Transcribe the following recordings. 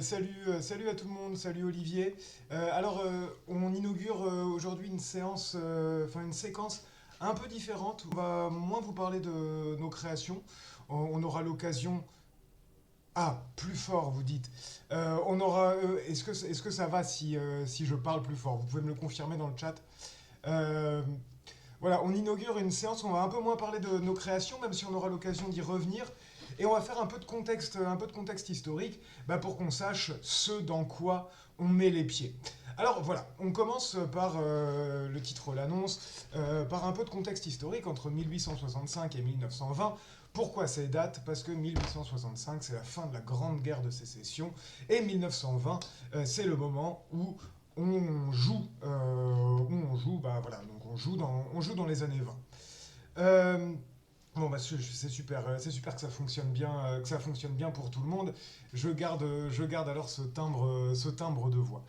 Salut à tout le monde, salut Olivier. On inaugure aujourd'hui une séance, une séquence un peu différente. On va moins vous parler de nos créations. On aura l'occasion. Ah, plus fort, vous dites. Est-ce que ça va si je parle plus fort? Vous pouvez me le confirmer dans le chat. Euh, voilà, on inaugure une séance où on va un peu moins parler de nos créations, même si on aura l'occasion d'y revenir. Et on va faire un peu de contexte historique, pour qu'on sache ce dans quoi on met les pieds. Alors voilà, on commence par, le titre l'annonce, par un peu de contexte historique entre 1865 et 1920. Pourquoi ces dates? Parce que 1865, c'est la fin de la Grande Guerre de Sécession, et 1920, c'est le moment où on joue dans les années 20. Euh, Bon, c'est super que ça fonctionne bien pour tout le monde. Je garde alors ce timbre de voix.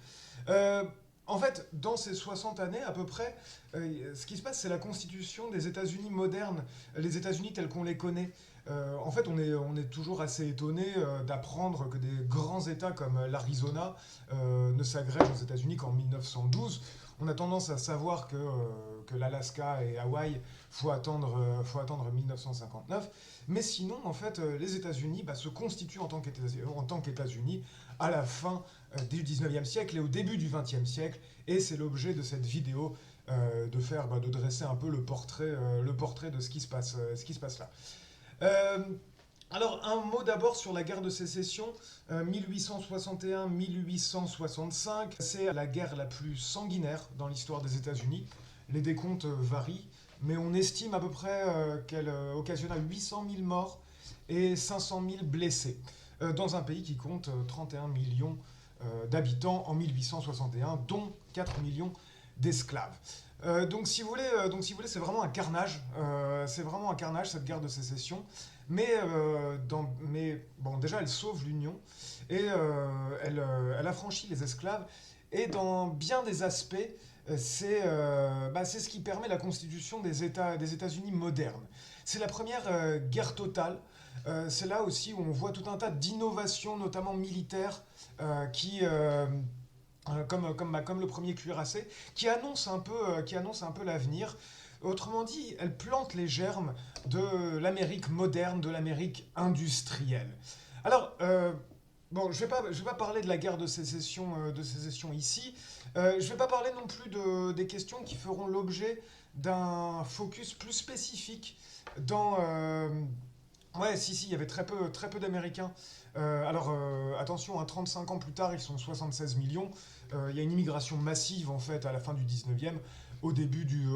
Euh, En fait, dans ces 60 années à peu près, ce qui se passe, c'est la constitution des États-Unis modernes, les États-Unis tels qu'on les connaît. En fait, on est toujours assez étonné d'apprendre que des grands États comme l'Arizona ne s'agrègent aux États-Unis qu'en 1912. On a tendance à savoir que l'Alaska et Hawaï, faut attendre 1959. Mais sinon, en fait, les États-Unis se constituent en tant qu'États-Unis à la fin du 19e siècle et au début du 20e siècle. Et c'est l'objet de cette vidéo de dresser un peu le portrait de ce qui se passe là. Euh, alors, un mot d'abord sur la guerre de sécession, 1861-1865. C'est la guerre la plus sanguinaire dans l'histoire des États-Unis. Les décomptes varient, mais on estime à peu près qu'elle occasionna 800 000 morts et 500 000 blessés, dans un pays qui compte 31 millions d'habitants en 1861, dont 4 millions d'esclaves. Donc si vous voulez, c'est vraiment un carnage cette guerre de sécession. Mais bon, déjà, elle sauve l'Union et elle affranchit les esclaves. Et dans bien des aspects, c'est ce qui permet la constitution des États-Unis modernes. C'est la première guerre totale. C'est là aussi où on voit tout un tas d'innovations, notamment militaires, comme le premier cuirassé, qui annonce un peu l'avenir. Autrement dit, elle plante les germes de l'Amérique moderne, de l'Amérique industrielle. Alors, bon, je vais pas parler de la guerre de sécession ici. Je vais pas parler non plus des questions qui feront l'objet d'un focus plus spécifique dans. Ouais, si, il y avait très peu d'Américains. Attention, hein, 35 ans plus tard, ils sont 76 millions. Il y a une immigration massive, en fait, à la fin du 19e, au début du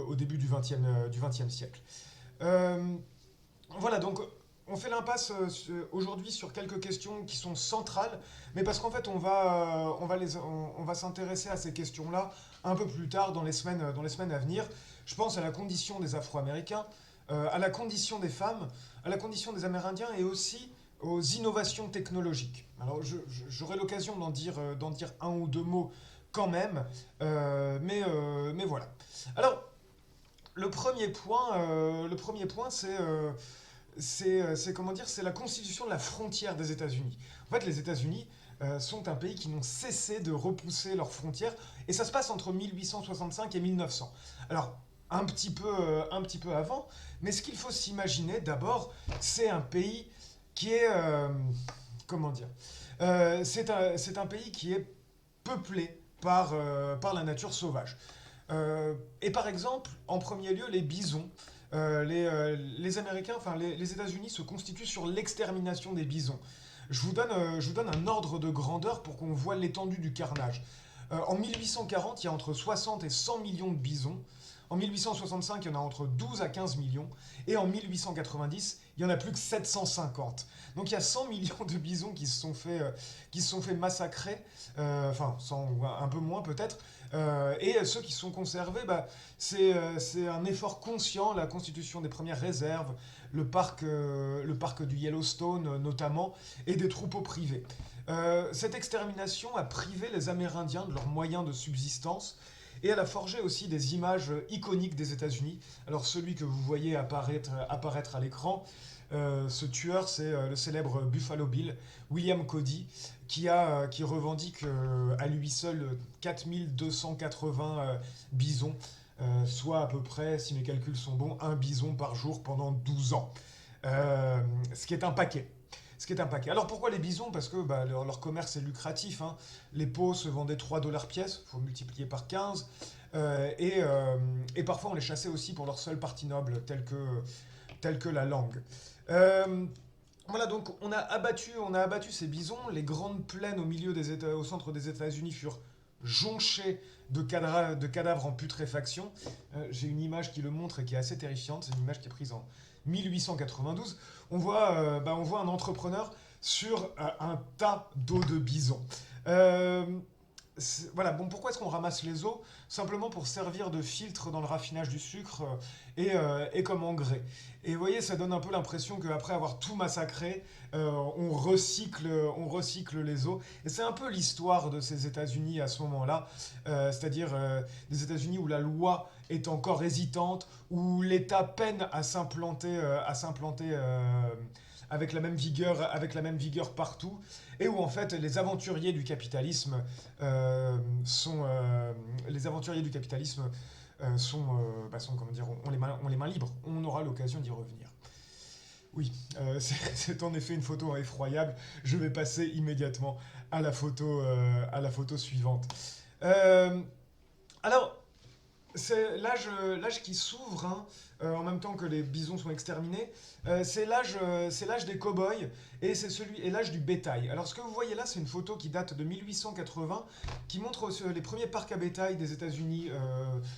20e siècle. Euh, voilà, donc on fait l'impasse aujourd'hui sur quelques questions qui sont centrales, mais parce qu'en fait on va s'intéresser à ces questions-là un peu plus tard dans les semaines à venir. Je pense à la condition des Afro-Américains, à la condition des femmes, à la condition des Amérindiens et aussi aux innovations technologiques. Alors j'aurai l'occasion d'en dire un ou deux mots quand même, mais voilà. Alors le premier point c'est comment dire, c'est la constitution de la frontière des États-Unis. En fait, les États-Unis sont un pays qui n'ont cessé de repousser leurs frontières, et ça se passe entre 1865 et 1900. Alors, un petit peu avant, mais ce qu'il faut s'imaginer d'abord, c'est un pays qui est, comment dire, c'est un pays qui est peuplé par la nature sauvage. Et par exemple, en premier lieu, les bisons. Les Américains, les États-Unis se constituent sur l'extermination des bisons. Je vous donne un ordre de grandeur pour qu'on voit l'étendue du carnage. En 1840, il y a entre 60 et 100 millions de bisons. En 1865, il y en a entre 12 à 15 millions. Et en 1890, il y en a plus que 750. Donc il y a 100 millions de bisons qui se sont fait massacrer, un peu moins peut-être. Et ceux qui sont conservés, c'est un effort conscient, la constitution des premières réserves, le parc du Yellowstone notamment, et des troupeaux privés. Cette extermination a privé les Amérindiens de leurs moyens de subsistance et elle a forgé aussi des images iconiques des États-Unis. Alors celui que vous voyez apparaître à l'écran, Ce tueur, c'est le célèbre Buffalo Bill, William Cody, qui revendique à lui seul 4280 bisons, soit à peu près, si mes calculs sont bons, un bison par jour pendant 12 ans. Ce qui est un paquet. Ce qui est un paquet. Alors pourquoi les bisons? Parce que bah, leur commerce est lucratif, hein. Les peaux se vendaient 3 dollars pièce, il faut multiplier par 15. Et parfois on les chassait aussi pour leur seule partie noble, telle que la langue. Euh, voilà, donc on a abattu ces bisons. Les grandes plaines au centre des États-Unis furent jonchées de cadavres en putréfaction. J'ai une image qui le montre et qui est assez terrifiante. C'est une image qui est prise en 1892. On voit un entrepreneur sur un tas d'eau de bison. Euh, voilà, bon, pourquoi est-ce qu'on ramasse les eaux? Simplement pour servir de filtre dans le raffinage du sucre et comme engrais. Et vous voyez, ça donne un peu l'impression qu'après avoir tout massacré, on recycle les eaux. Et c'est un peu l'histoire de ces États-Unis à ce moment-là, c'est-à-dire des États-Unis où la loi est encore hésitante, où l'État peine à s'implanter avec la même vigueur partout, et où en fait les aventuriers du capitalisme sont, comment dire, ont les mains libres. On aura l'occasion d'y revenir. Oui, c'est en effet une photo effroyable. Je vais passer immédiatement à la photo suivante. Euh, alors, c'est l'âge qui s'ouvre, hein, en même temps que les bisons sont exterminés. C'est l'âge des cow-boys et l'âge du bétail. Alors ce que vous voyez là, c'est une photo qui date de 1880, qui montre les premiers parcs à bétail des États-Unis.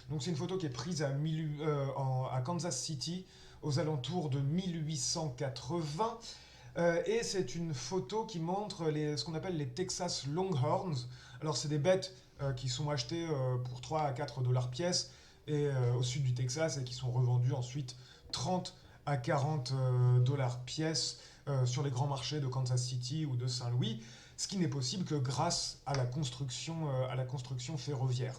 Donc c'est une photo qui est prise à Kansas City aux alentours de 1880. Et c'est une photo qui montre ce qu'on appelle les Texas Longhorns. Alors c'est des bêtes qui sont achetées pour 3 à 4 dollars pièce au sud du Texas et qui sont revendues ensuite 30 à 40 dollars pièce sur les grands marchés de Kansas City ou de Saint-Louis, ce qui n'est possible que grâce à à la construction ferroviaire.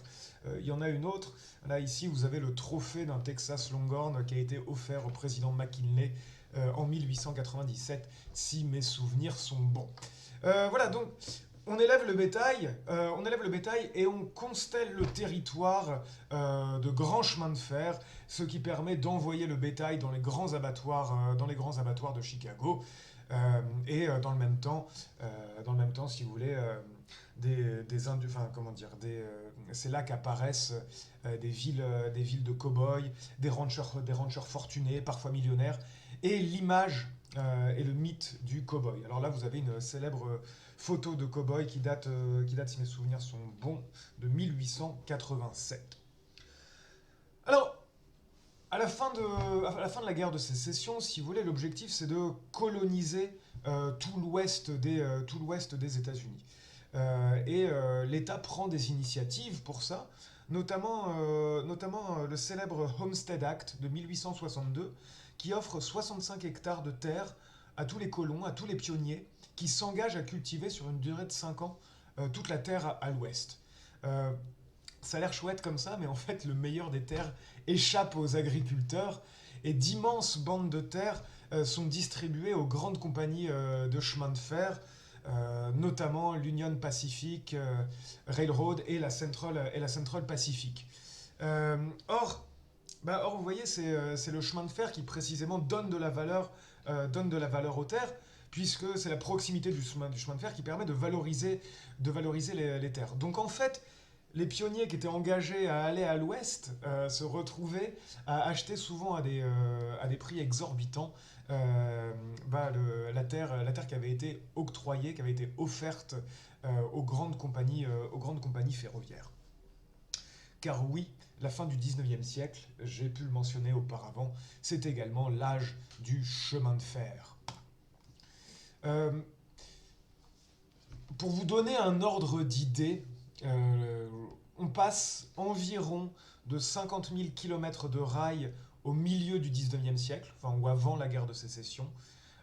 Il y en a une autre. Là, ici, vous avez le trophée d'un Texas Longhorn qui a été offert au président McKinley en 1897, si mes souvenirs sont bons. Voilà, donc on élève le bétail et on constelle le territoire de grands chemins de fer, ce qui permet d'envoyer le bétail dans les grands abattoirs de Chicago. Dans le même temps, si vous voulez, c'est là qu'apparaissent des villes de cow-boys, des ranchers fortunés, parfois millionnaires, et l'image et le mythe du cow-boy. Alors là, vous avez une célèbre photo de cow-boy qui date, si mes souvenirs sont bons, de 1887. Alors, à la fin de la guerre de sécession, si vous voulez, l'objectif c'est de coloniser tout l'ouest des États-Unis. L'État prend des initiatives pour ça, notamment le célèbre Homestead Act de 1862, qui offre 65 hectares de terre à tous les colons, à tous les pionniers, qui s'engagent à cultiver sur une durée de 5 ans toute la terre à l'ouest. Euh, Ça a l'air chouette comme ça, mais en fait, le meilleur des terres échappe aux agriculteurs et d'immenses bandes de terre sont distribuées aux grandes compagnies de chemin de fer, notamment l'Union Pacific Railroad et la Central Pacific. Euh, or, vous voyez, c'est le chemin de fer qui précisément donne de la valeur aux terres, puisque c'est la proximité du chemin de fer qui permet de valoriser les terres. Donc en fait, les pionniers qui étaient engagés à aller à l'ouest se retrouvaient à acheter souvent à des prix exorbitants la terre qui avait été octroyée, qui avait été offerte aux grandes compagnies ferroviaires. Car oui, la fin du 19e siècle, j'ai pu le mentionner auparavant, c'est également l'âge du chemin de fer. Euh, pour vous donner un ordre d'idée, on passe environ de 50 000 km de rails au milieu du 19e siècle, enfin, ou avant la guerre de sécession,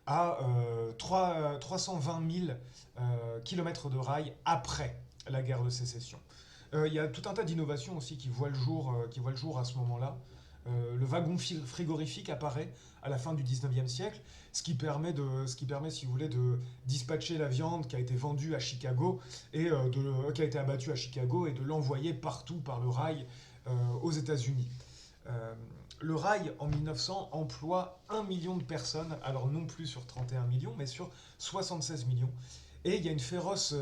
à 320 000 km de rails après la guerre de sécession. Il y a tout un tas d'innovations aussi qui voient le jour à ce moment-là. Le wagon frigorifique apparaît à la fin du 19e siècle, ce qui permet, si vous voulez, de dispatcher la viande qui a été vendue à Chicago qui a été abattue à Chicago et de l'envoyer partout par le rail aux États-Unis. Euh, le rail, en 1900, emploie 1 million de personnes, alors non plus sur 31 millions, mais sur 76 millions. Et il y a une féroce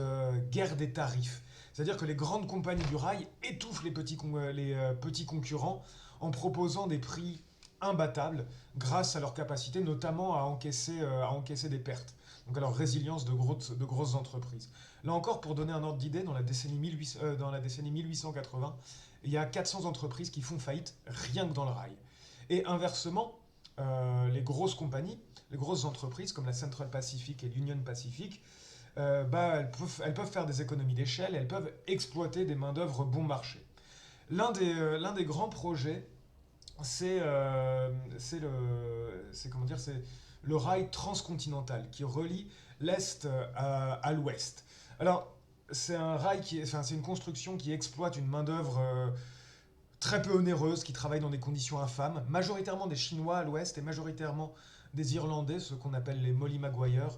guerre des tarifs. C'est-à-dire que les grandes compagnies du rail étouffent les petits concurrents en proposant des prix imbattables grâce à leur capacité notamment à encaisser des pertes. Donc à leur résilience de grosses entreprises. Là encore, pour donner un ordre d'idée, dans la décennie 1880, il y a 400 entreprises qui font faillite rien que dans le rail. Et inversement, les grosses compagnies, les grosses entreprises comme la Central Pacific et l'Union Pacific, elles peuvent faire des économies d'échelle, elles peuvent exploiter des main-d'œuvre bon marché. L'un des grands projets, c'est le rail transcontinental qui relie l'Est à l'Ouest. Alors, c'est une construction qui exploite une main-d'œuvre très peu onéreuse, qui travaille dans des conditions infâmes, majoritairement des Chinois à l'Ouest et majoritairement des Irlandais, ceux qu'on appelle les Molly Maguire,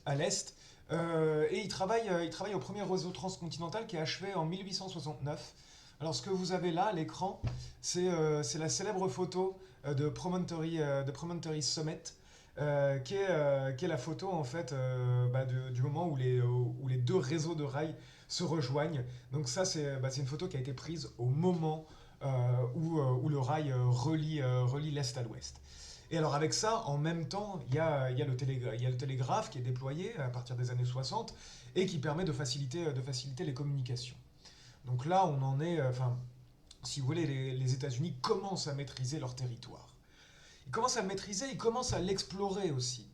à l'Est. Et il travaille au premier réseau transcontinental qui est achevé en 1869. Alors ce que vous avez là à l'écran, c'est la célèbre photo de Promontory Summit, qui est la photo en fait du moment où les deux réseaux de rails se rejoignent. Donc ça c'est une photo qui a été prise au moment où le rail relie l'Est à l'Ouest. Et alors avec ça, en même temps, il y a le télégraphe qui est déployé à partir des années 60 et qui permet de faciliter les communications. Donc là, on en est, si vous voulez, les États-Unis commencent à maîtriser leur territoire. Ils commencent à le maîtriser, ils commencent à l'explorer aussi.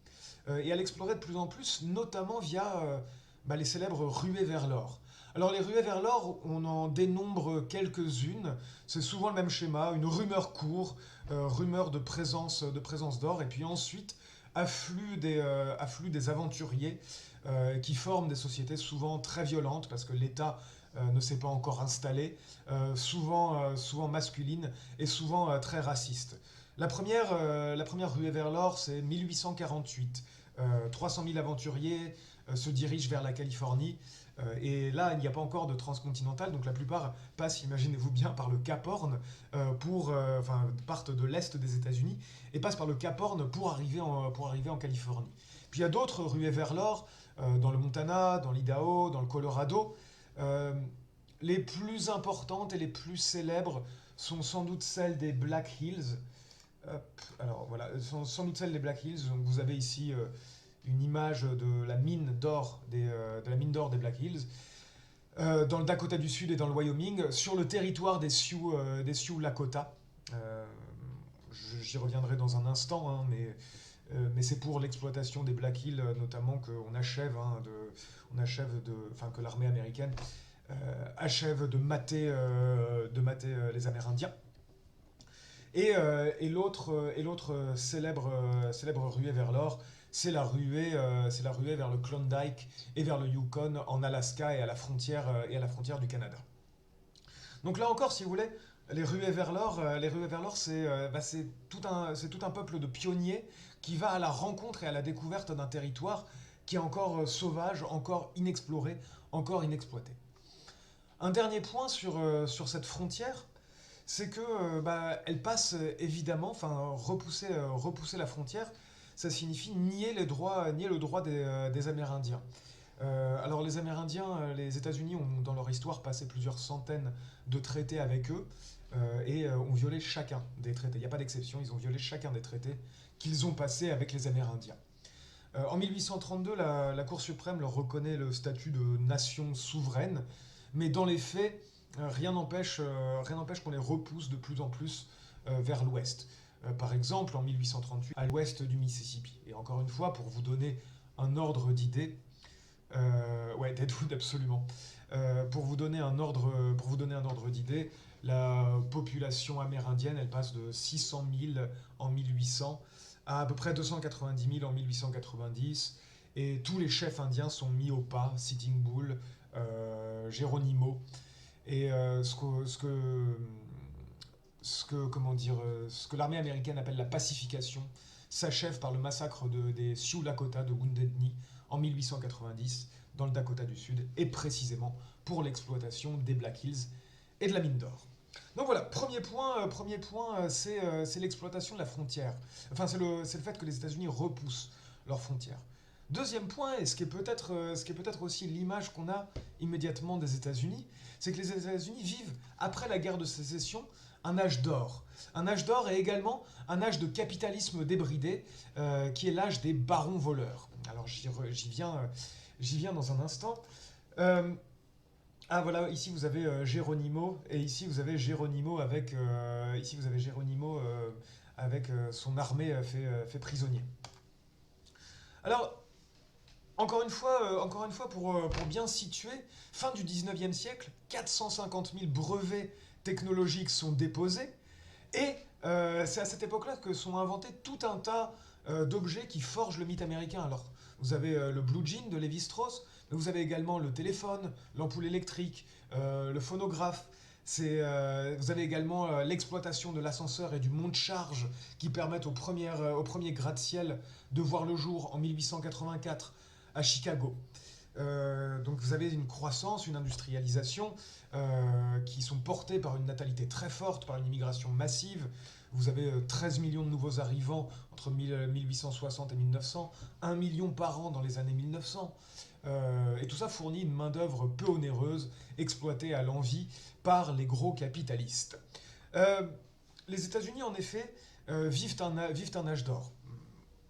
Et à l'explorer de plus en plus, notamment via les célèbres ruées vers l'or. Alors les ruées vers l'or, on en dénombre quelques-unes. C'est souvent le même schéma, une rumeur court, rumeur de présence d'or, et puis ensuite afflux des aventuriers qui forment des sociétés souvent très violentes parce que l'État ne s'est pas encore installé, souvent masculines et souvent très racistes. La première ruée vers l'or, c'est 1848. 300 000 aventuriers se dirigent vers la Californie. Et là, il n'y a pas encore de transcontinental, donc la plupart passent, imaginez-vous bien, par le Cap Horn, partent de l'est des États-Unis et passent par le Cap Horn pour arriver en Californie. Puis il y a d'autres ruées vers l'or, dans le Montana, dans l'Idaho, dans le Colorado. Les plus importantes et les plus célèbres sont sans doute celles des Black Hills. Alors voilà, sont sans doute celles des Black Hills. Donc vous avez ici une image de la mine d'or des Black Hills, dans le Dakota du Sud et dans le Wyoming, sur le territoire des Sioux Lakota. J'y reviendrai dans un instant, hein, mais c'est pour l'exploitation des Black Hills notamment qu'on achève, que l'armée américaine achève de mater les Amérindiens. Et l'autre célèbre ruée vers l'or, c'est la ruée vers le Klondike et vers le Yukon en Alaska et à la frontière du Canada. Donc là encore, si vous voulez, les ruées vers l'or, c'est tout un peuple de pionniers qui va à la rencontre et à la découverte d'un territoire qui est encore sauvage, encore inexploré, encore inexploité. Un dernier point sur cette frontière, c'est que elle passe évidemment, repousser la frontière, ça signifie nier le droit des Amérindiens. Alors les Amérindiens, les États-Unis ont dans leur histoire passé plusieurs centaines de traités avec eux et ont violé chacun des traités. Il n'y a pas d'exception, ils ont violé chacun des traités qu'ils ont passés avec les Amérindiens. En 1832, la Cour suprême leur reconnaît le statut de nation souveraine, mais dans les faits, rien n'empêche qu'on les repousse de plus en plus vers l'ouest. Par exemple, en 1838, à l'ouest du Mississippi. Et encore une fois, pour vous donner un ordre d'idée, Deadwood, absolument. Pour vous donner un ordre d'idée, la population amérindienne, elle passe de 600 000 en 1800 à peu près 290 000 en 1890. Et tous les chefs indiens sont mis au pas, Sitting Bull, Geronimo. Et ce que l'armée américaine appelle la pacification s'achève par le massacre des Sioux Lakota de Wounded Knee en 1890 dans le Dakota du Sud, et précisément pour l'exploitation des Black Hills et de la mine d'or. Donc voilà, premier point c'est l'exploitation de la frontière. Enfin, c'est le fait que les États-Unis repoussent leurs frontières. Deuxième point, et ce qui est peut-être aussi l'image qu'on a immédiatement des États-Unis, c'est que les États-Unis vivent, après la guerre de sécession, un âge d'or. Un âge d'or et également un âge de capitalisme débridé, qui est l'âge des barons voleurs. Alors j'y viens dans un instant. Euh, ah voilà, ici vous avez Geronimo, et ici vous avez Geronimo avec son armée fait prisonnier. Alors, encore une fois pour bien situer, fin du 19e siècle, 450 000 brevets technologiques sont déposés, et c'est à cette époque-là que sont inventés tout un tas d'objets qui forgent le mythe américain. Alors, vous avez le blue jean de Lévi-Strauss, mais vous avez également le téléphone, l'ampoule électrique, le phonographe. Vous avez également l'exploitation de l'ascenseur et du monte-charge qui permettent au premier gratte-ciel de voir le jour en 1884 à Chicago. Donc vous avez une croissance, une industrialisation qui sont portées par une natalité très forte, par une immigration massive. Vous avez 13 millions de nouveaux arrivants entre 1860 et 1900, 1 million par an dans les années 1900. Et tout ça fournit une main-d'œuvre peu onéreuse, exploitée à l'envi par les gros capitalistes. Euh, les États-Unis, en effet, vivent un âge d'or.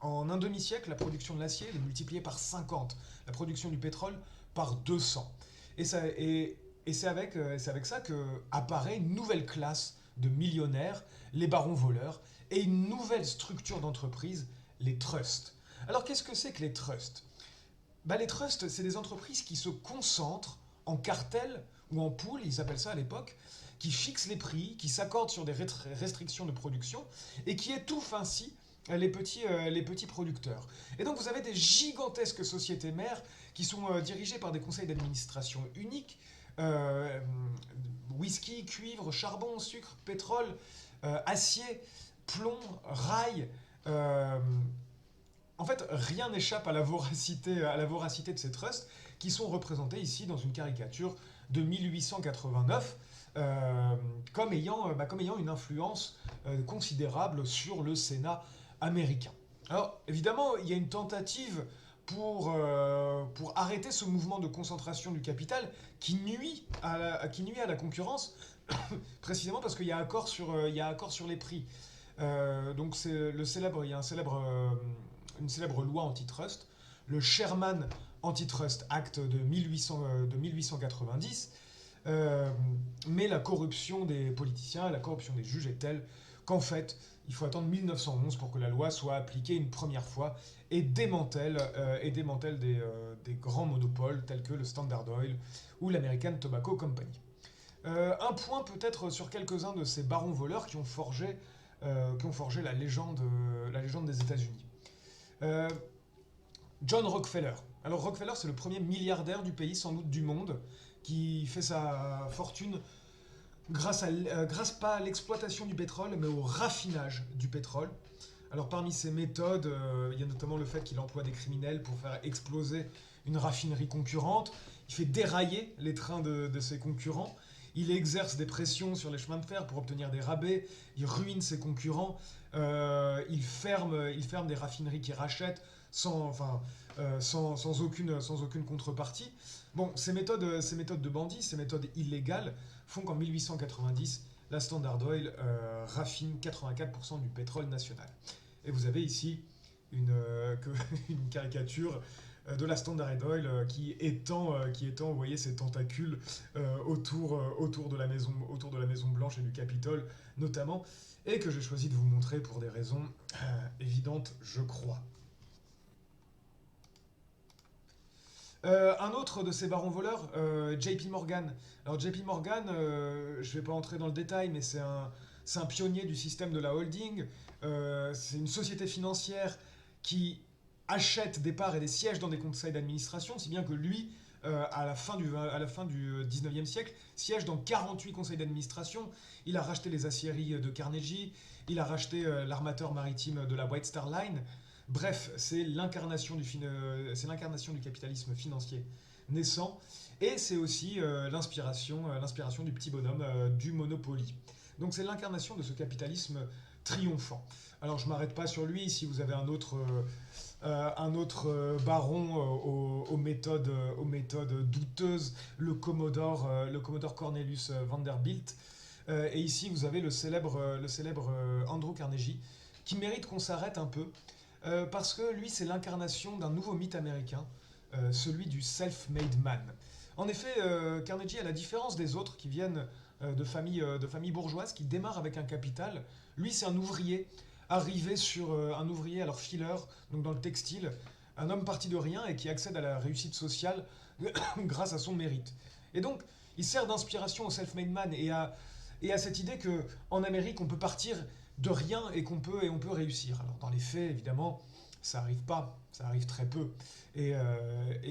En un demi-siècle, la production de l'acier est multipliée par 50, la production du pétrole par 200. Et c'est avec ça qu'apparaît une nouvelle classe de millionnaires, les barons voleurs, et une nouvelle structure d'entreprise, les trusts. Alors qu'est-ce que c'est que les trusts? Les trusts, c'est des entreprises qui se concentrent en cartel ou en pool, ils appellent ça à l'époque, qui fixent les prix, qui s'accordent sur des restrictions de production et qui étouffent ainsi les petits producteurs. Et donc vous avez des gigantesques sociétés mères qui sont dirigées par des conseils d'administration uniques, euh, whisky, cuivre, charbon, sucre, pétrole, acier, plomb, rail. euh, En fait, rien n'échappe à à la voracité de ces trusts qui sont représentés ici dans une caricature de 1889 comme ayant une influence considérable sur le Sénat américain. Alors, évidemment, il y a une tentative pour arrêter ce mouvement de concentration du capital qui nuit à la concurrence, précisément parce qu'il y a il y a accord sur les prix. Donc, il y a une célèbre loi antitrust, le Sherman Antitrust Act de 1890, mais la corruption des politiciens, la corruption des juges est telle qu'en fait, il faut attendre 1911 pour que la loi soit appliquée une première fois et démantèle des grands monopoles tels que le Standard Oil ou l'American Tobacco Company. Un point peut-être sur quelques-uns de ces barons voleurs qui ont forgé la légende des États-Unis. Euh, John Rockefeller. Alors Rockefeller, c'est le premier milliardaire du pays, sans doute du monde, qui fait sa fortune grâce pas à l'exploitation du pétrole, mais au raffinage du pétrole. Alors parmi ses méthodes, il y a notamment le fait qu'il emploie des criminels pour faire exploser une raffinerie concurrente. Il fait dérailler les trains de ses concurrents. Il exerce des pressions sur les chemins de fer pour obtenir des rabais. Il ruine ses concurrents. Il ferme des raffineries qu'il rachète sans aucune contrepartie. Bon, ces méthodes de bandits, ces méthodes illégales, font qu'en 1890, la Standard Oil raffine 84% du pétrole national. Et vous avez ici une caricature de la Standard Oil qui étend, vous voyez, ses tentacules autour de la Maison Blanche et du Capitole notamment, et que j'ai choisi de vous montrer pour des raisons évidentes, je crois. Un autre de ces barons voleurs, JP Morgan. Alors JP Morgan, je ne vais pas entrer dans le détail, mais c'est un pionnier du système de la holding. C'est une société financière qui achète des parts et des sièges dans des conseils d'administration, si bien que lui à la fin du 19e siècle, siège dans 48 conseils d'administration. Il a racheté les aciéries de Carnegie, il a racheté l'armateur maritime de la White Star Line. Bref, c'est l'incarnation du capitalisme financier naissant, et c'est aussi l'inspiration du petit bonhomme du Monopoly. Donc c'est l'incarnation de ce capitalisme triomphant. Alors je m'arrête pas sur lui. Si vous avez un autre baron aux méthodes douteuses, le Commodore Cornelius Vanderbilt. Et ici vous avez le célèbre Andrew Carnegie, qui mérite qu'on s'arrête un peu, parce que lui c'est l'incarnation d'un nouveau mythe américain, celui du self-made man. En effet, Carnegie, à la différence des autres qui viennent de familles bourgeoises, qui démarrent avec un capital, lui c'est un ouvrier un ouvrier alors fileur, donc dans le textile, un homme parti de rien et qui accède à la réussite sociale grâce à son mérite. Et donc, il sert d'inspiration au self-made man et à cette idée qu'en Amérique, on peut partir de rien et qu'on peut réussir. Alors, dans les faits, évidemment, ça n'arrive pas, ça arrive très peu. Et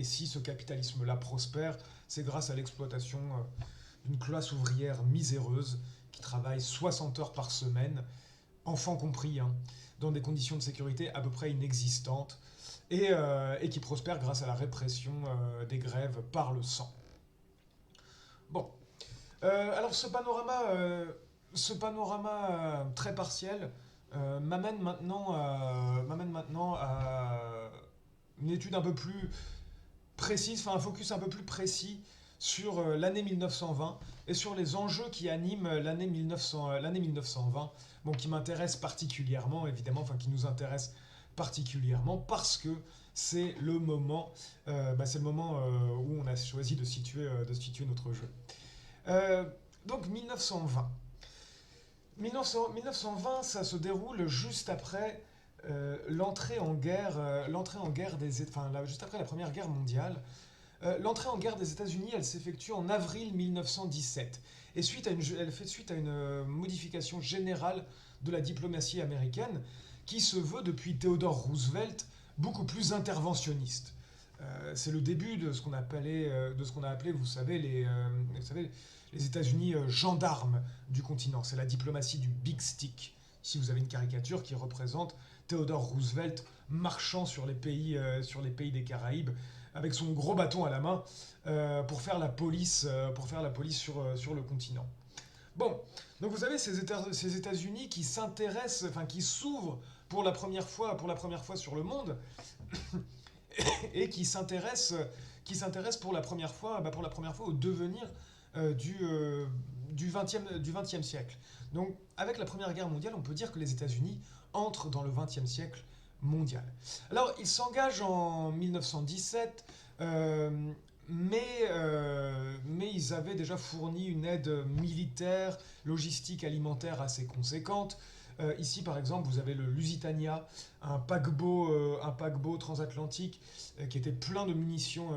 si ce capitalisme-là prospère, c'est grâce à l'exploitation d'une classe ouvrière miséreuse qui travaille 60 heures par semaine, enfants compris, hein, dans des conditions de sécurité à peu près inexistantes, et qui prospère grâce à la répression des grèves par le sang. Bon, alors ce panorama très partiel m'amène maintenant à une étude un peu plus précise, enfin un focus un peu plus précis sur l'année 1920 et sur les enjeux qui animent l'année 1920, bon, qui m'intéresse particulièrement, évidemment, enfin qui nous intéresse particulièrement parce que c'est le moment, où on a choisi de situer notre jeu. Donc 1920. 1920, ça se déroule juste après l'entrée en guerre juste après la Première Guerre mondiale. L'entrée en guerre des États-Unis, elle s'effectue en avril 1917. Et elle fait suite à une modification générale de la diplomatie américaine qui se veut, depuis Theodore Roosevelt, beaucoup plus interventionniste. C'est le début de ce qu'on a appelé, vous savez, les États-Unis gendarmes du continent. C'est la diplomatie du Big Stick. Ici, vous avez une caricature qui représente Theodore Roosevelt marchant sur les pays des Caraïbes avec son gros bâton à la main pour faire la police sur le continent. Bon, donc vous avez ces États-Unis qui qui s'ouvrent pour la première fois sur le monde et qui s'intéressent pour la première fois au devenir du XXe siècle. Donc, avec la Première Guerre mondiale, on peut dire que les États-Unis entrent dans le XXe siècle mondial. Alors, ils s'engagent en 1917, mais ils avaient déjà fourni une aide militaire, logistique, alimentaire assez conséquente. Ici, par exemple, vous avez le Lusitania, un paquebot transatlantique qui était plein de munitions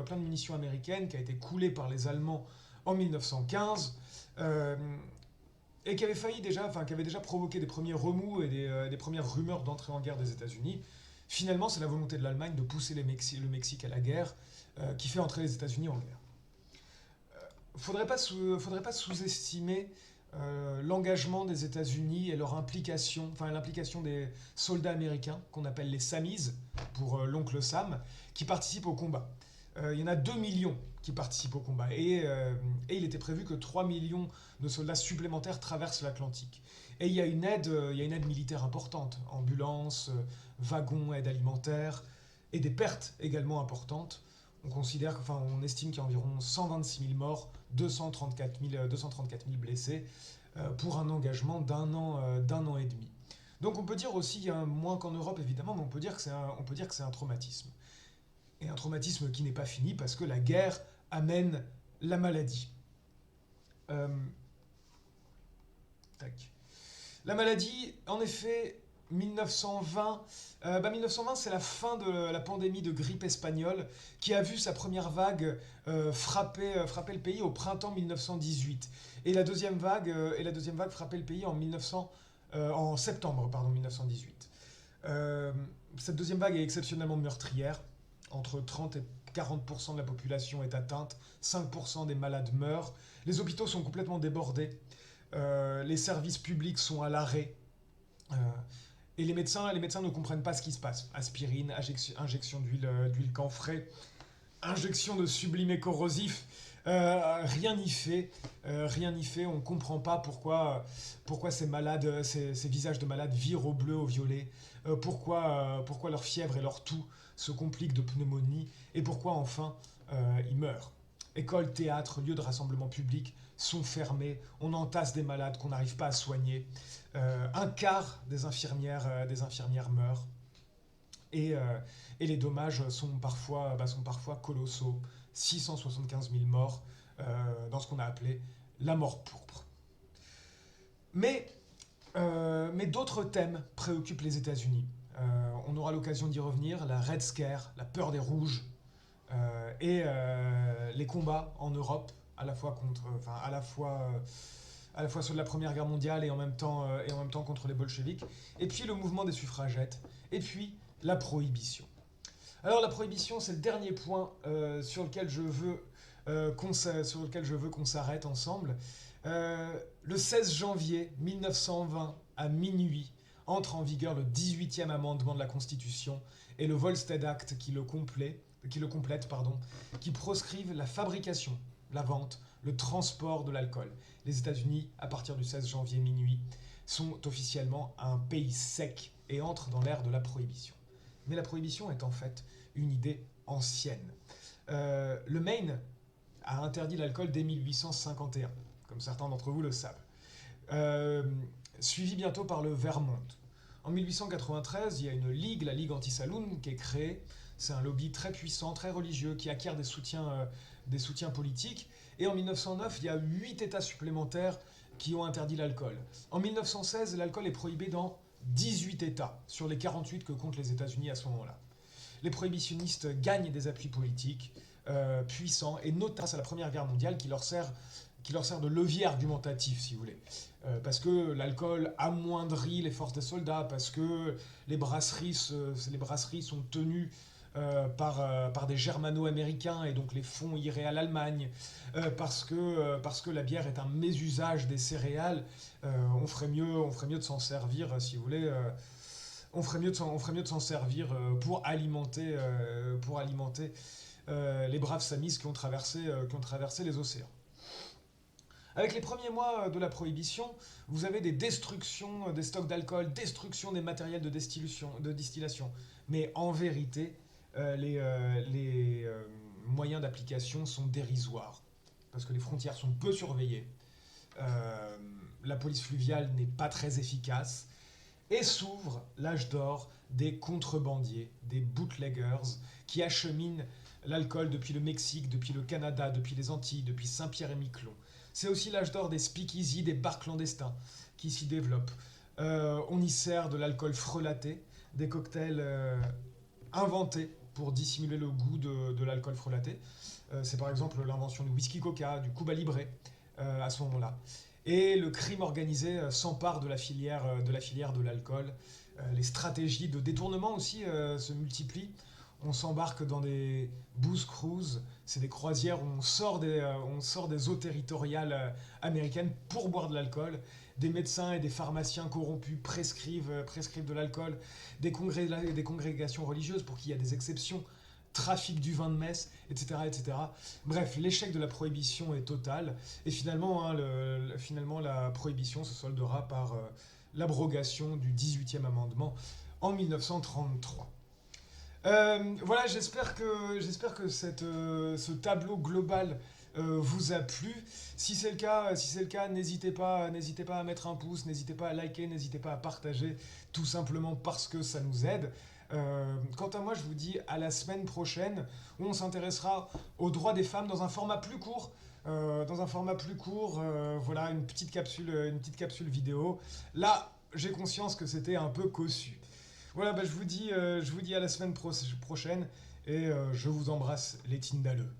américaines, qui a été coulé par les Allemands en 1915, et qui avait déjà provoqué des premiers remous et des premières rumeurs d'entrée en guerre des États-Unis. Finalement, c'est la volonté de l'Allemagne de pousser le Mexique à la guerre qui fait entrer les États-Unis en guerre. Faudrait pas sous-estimer l'engagement des États-Unis et l'implication des soldats américains, qu'on appelle les Samis, pour l'oncle Sam, qui participent au combat. Il y en a 2 millions qui participent au combat, et il était prévu que 3 millions de soldats supplémentaires traversent l'Atlantique. Et il y a une aide militaire importante, ambulances, wagons, aide alimentaire, et des pertes également importantes. On estime qu'il y a environ 126 000 morts, 234 000 blessés, pour un engagement d'un an et demi. Donc on peut dire aussi, moins qu'en Europe évidemment, mais on peut dire que c'est un traumatisme. Et un traumatisme qui n'est pas fini parce que la guerre amène la maladie. La maladie, en effet, 1920, c'est la fin de la pandémie de grippe espagnole qui a vu sa première vague frapper le pays au printemps 1918. Et la deuxième vague frappait le pays en septembre 1918. Cette deuxième vague est exceptionnellement meurtrière. Entre 30 40% de la population est atteinte, 5% des malades meurent, les hôpitaux sont complètement débordés, les services publics sont à l'arrêt, euh, et les médecins ne comprennent pas ce qui se passe. Aspirine, injection d'huile camphrée, injection de sublimés corrosifs, rien n'y fait, on ne comprend pas pourquoi ces malades, ces visages de malades virent au bleu, au violet, pourquoi leur fièvre et leur toux se compliquent de pneumonie, et pourquoi enfin ils meurent. Écoles, théâtres, lieux de rassemblement public sont fermés, on entasse des malades qu'on n'arrive pas à soigner, un quart des infirmières meurent, et, et les dommages sont parfois colossaux. 675 000 morts dans ce qu'on a appelé la mort pourpre. Mais d'autres thèmes préoccupent les États-Unis. On aura l'occasion d'y revenir, la Red Scare, la peur des rouges, et les combats en Europe, à la fois ceux de la Première Guerre mondiale et en même temps contre les bolcheviks, et puis le mouvement des suffragettes, et puis la prohibition. Alors la prohibition, c'est le dernier point sur lequel je veux qu'on s'arrête ensemble. Le 16 janvier 1920 à minuit entre en vigueur le 18e amendement de la Constitution et le Volstead Act qui le complète, qui proscrivent la fabrication, la vente, le transport de l'alcool. Les États-Unis, à partir du 16 janvier minuit, sont officiellement un pays sec et entrent dans l'ère de la prohibition. Mais la prohibition est en fait une idée ancienne. Le Maine a interdit l'alcool dès 1851, comme certains d'entre vous le savent, suivi bientôt par le Vermont. En 1893, il y a une ligue, la Ligue anti-saloon, qui est créée. C'est un lobby très puissant, très religieux, qui acquiert des soutiens politiques. Et en 1909, il y a 8 États supplémentaires qui ont interdit l'alcool. En 1916, l'alcool est prohibé dans 18 États, sur les 48 que comptent les États-Unis à ce moment-là. Les prohibitionnistes gagnent des appuis politiques puissants, et notamment à la Première Guerre mondiale qui leur sert de levier argumentatif, si vous voulez. Parce que l'alcool amoindrit les forces des soldats, parce que les brasseries sont tenues par des germano-américains, et donc les fonds iraient à l'Allemagne, parce que la bière est un mésusage des céréales, on ferait mieux de s'en servir, si vous voulez. On ferait mieux de s'en servir pour alimenter les braves samis qui ont traversé les océans. Avec les premiers mois de la prohibition, vous avez des destructions des stocks d'alcool, destruction des matériels de distillation. Mais en vérité, les moyens d'application sont dérisoires, parce que les frontières sont peu surveillées, la police fluviale n'est pas très efficace, et s'ouvre l'âge d'or des contrebandiers, des bootleggers, qui acheminent l'alcool depuis le Mexique, depuis le Canada, depuis les Antilles, depuis Saint-Pierre-et-Miquelon. C'est aussi l'âge d'or des speakeasy, des bars clandestins qui s'y développent. On y sert de l'alcool frelaté, des cocktails inventés pour dissimuler le goût de l'alcool frelaté. C'est par exemple l'invention du whisky coca, du Cuba Libre à ce moment-là. Et le crime organisé s'empare de la filière de l'alcool. Les stratégies de détournement aussi se multiplient. On s'embarque dans des booze cruises, c'est des croisières où on sort des eaux territoriales américaines pour boire de l'alcool. Des médecins et des pharmaciens corrompus prescrivent de l'alcool. Des congrégations religieuses pour qu'il y ait des exceptions. Trafic du vin de messe, etc., etc. Bref, l'échec de la prohibition est total. Et finalement, la prohibition se soldera par l'abrogation du 18e amendement en 1933. Voilà, j'espère que ce tableau global vous a plu. Si c'est le cas, n'hésitez pas à mettre un pouce, n'hésitez pas à liker, n'hésitez pas à partager, tout simplement parce que ça nous aide. Quant à moi, je vous dis à la semaine prochaine où on s'intéressera aux droits des femmes dans un format plus court. Voilà, une petite capsule vidéo. Là, j'ai conscience que c'était un peu cossu. Voilà, je vous dis à la semaine prochaine et je vous embrasse les Tindalleux.